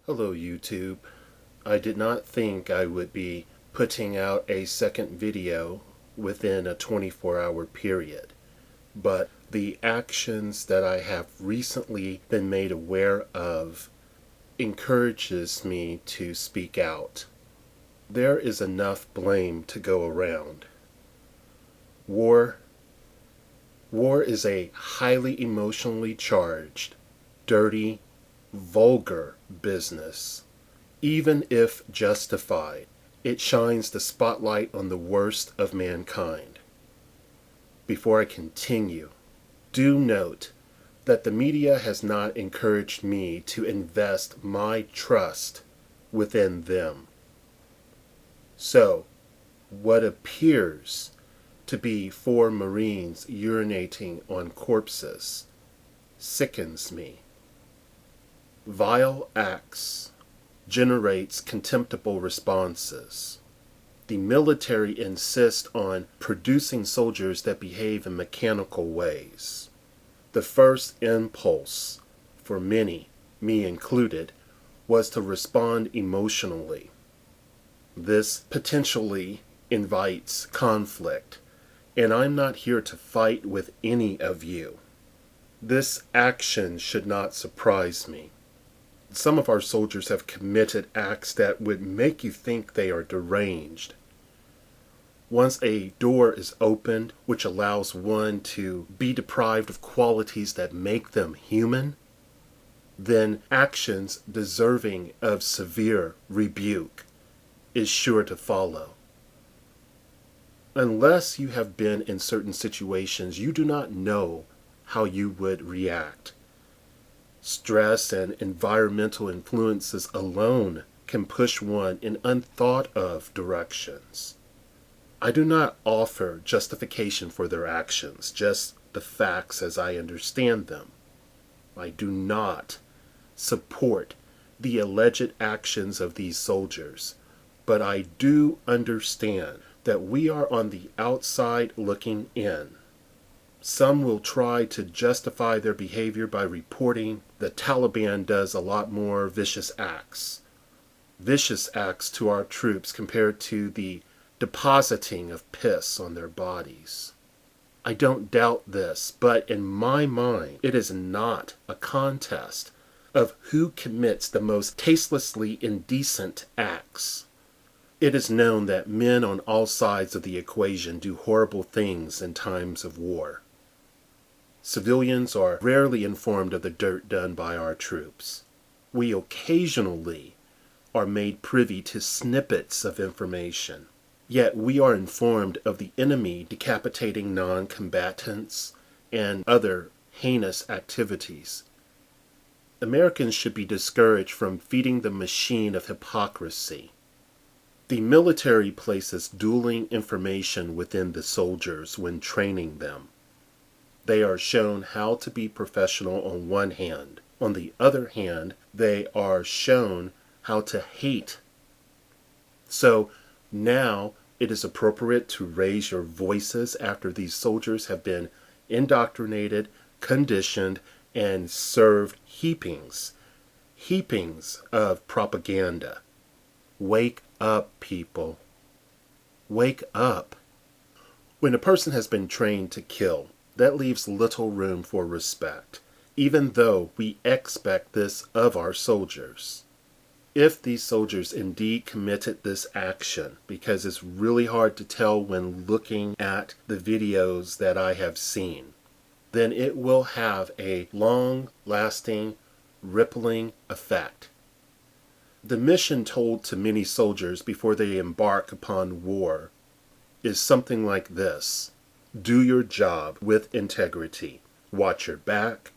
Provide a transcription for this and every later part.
Hello YouTube. I did not think I would be putting out a second video within a 24-hour period, but the actions that I have recently been made aware of encourages me to speak out. There is enough blame to go around. War is a highly emotionally charged, dirty, vulgar business. Even if justified, it shines the spotlight on the worst of mankind. Before I continue, do note that the media has not encouraged me to invest my trust within them. So, what appears to be 4 Marines urinating on corpses sickens me. Vile acts generates contemptible responses. The military insists on producing soldiers that behave in mechanical ways. The first impulse, for many, me included, was to respond emotionally. This potentially invites conflict, and I'm not here to fight with any of you. This action should not surprise me. Some of our soldiers have committed acts that would make you think they are deranged. Once a door is opened which allows one to be deprived of qualities that make them human, then actions deserving of severe rebuke is sure to follow. Unless you have been in certain situations, you do not know how you would react. Stress and environmental influences alone can push one in unthought of directions. I do not offer justification for their actions, just the facts as I understand them. I do not support the alleged actions of these soldiers, but I do understand that we are on the outside looking in. Some will try to justify their behavior by reporting the Taliban does a lot more vicious acts. Vicious acts to our troops compared to the depositing of piss on their bodies. I don't doubt this, but in my mind, it is not a contest of who commits the most tastelessly indecent acts. It is known that men on all sides of the equation do horrible things in times of war. Civilians are rarely informed of the dirt done by our troops. We occasionally are made privy to snippets of information, yet we are informed of the enemy decapitating non-combatants and other heinous activities. Americans should be discouraged from feeding the machine of hypocrisy. The military places dueling information within the soldiers when training them. They are shown how to be professional on one hand. On the other hand, they are shown how to hate. So now it is appropriate to raise your voices after these soldiers have been indoctrinated, conditioned, and served heapings of propaganda. Wake up, people. Wake up. When a person has been trained to kill, that leaves little room for respect, even though we expect this of our soldiers. If these soldiers indeed committed this action, because it's really hard to tell when looking at the videos that I have seen, then it will have a long-lasting, rippling effect. The mission told to many soldiers before they embark upon war is something like this: do your job with integrity, watch your back,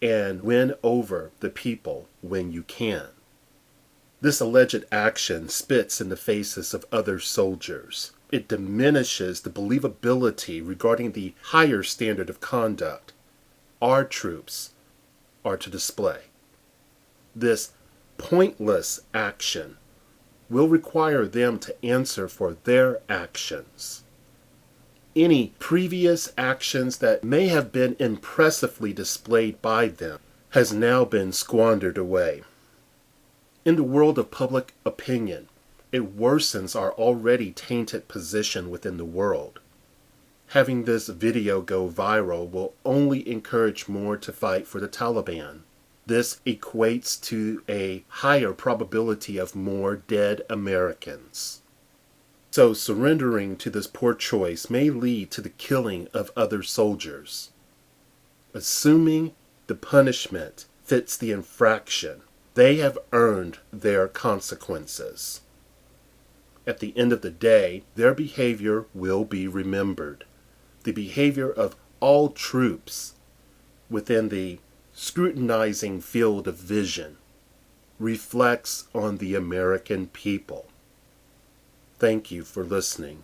and win over the people when you can. This alleged action spits in the faces of other soldiers. It diminishes the believability regarding the higher standard of conduct our troops are to display. This pointless action will require them to answer for their actions. Any previous actions that may have been impressively displayed by them has now been squandered away. In the world of public opinion, it worsens our already tainted position within the world. Having this video go viral will only encourage more to fight for the Taliban. This equates to a higher probability of more dead Americans. So surrendering to this poor choice may lead to the killing of other soldiers. Assuming the punishment fits the infraction, they have earned their consequences. At the end of the day, their behavior will be remembered. The behavior of all troops within the scrutinizing field of vision reflects on the American people. Thank you for listening.